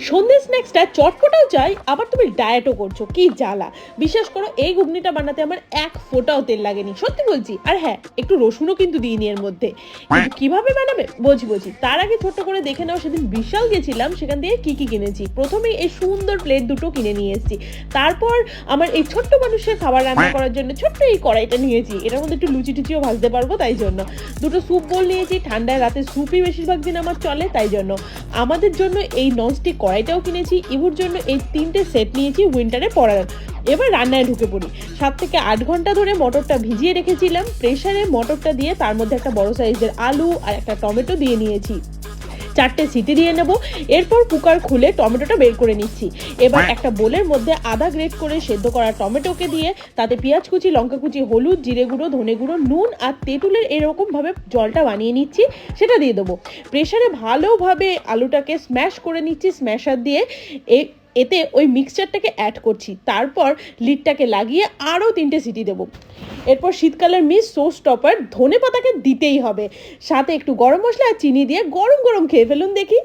সন্ধ্যে স্ন্যাক্সটা চটপটাও চাই, আবার তুমি ডায়েটও করছো, কি জ্বালা। বিশ্বাস করো, এই ঘুগনিটা বানাতে আমার এক ফোঁটাও তেল লাগেনি, সত্যি বলছি। আর হ্যাঁ, একটু রসুনও কিন্তু দিইনি এর মধ্যে। কিন্তু কিভাবে বানাবে বলছি। তার আগে ছোট্ট করে দেখে নাও, সেদিন বিশাল গেছিলাম, সেখান থেকে কি কি কিনেছি। প্রথমে এই সুন্দর প্লেট দুটো কিনে নিয়ে এসেছি। তারপর আমার এই ছোট্ট মানুষের খাবার রান্না করার জন্য ছোট্ট এই কড়াইটা নিয়েছি, এটার মধ্যে একটু লুচি টুচিও ভাজতে পারবো, তাই জন্য দুটো স্যুপ বোল নিয়েছি। ঠান্ডায় রাতে স্যুপই বেশিরভাগ দিন আমার চলে, তাই জন্য আমাদের জন্য এই ননস্টিক কড়াইটাও কিনেছি। ইভুর জন্য এই 3টে সেট নিয়েছি উইন্টারে পরার। এবার রান্নায় ঢুকে পড়ি। 7 থেকে 8 ঘন্টা ধরে মটরটা ভিজিয়ে রেখেছিলাম। প্রেসারে মটরটা দিয়ে তার মধ্যে একটা বড় সাইজের আলু আর একটা টমেটো দিয়ে নিয়েছি। 4টে সিটি দিয়ে নেব। এরপর কুকার খুলে টমেটোটা বের করে নিচ্ছি। এবার একটা বোলের মধ্যে আদা গ্রেট করে সেদ্ধ করা টমেটোকে দিয়ে তাতে পেঁয়াজ কুচি, লঙ্কা কুচি, হলুদ, জিরে গুঁড়ো, ধনে গুঁড়ো, নুন আর তেঁতুলের এরকমভাবে জলটা বানিয়ে নিচ্ছি, সেটা দিয়ে দেবো। প্রেসারে ভালোভাবে আলুটাকে স্ম্যাশ করে নিচ্ছি স্ম্যাশার দিয়ে। এতে ওই মিক্সচারটাকে অ্যাড করছি। তারপর লিডটাকে লাগিয়ে আরও 3টে সিটি দেবো। এরপর শীতকালের মিস শো স্টপার ধনে পাতাকে দিতেই হবে, সাথে একটু গরম মশলা আর চিনি দিয়ে গরম গরম খেয়ে ফেলুন দেখি।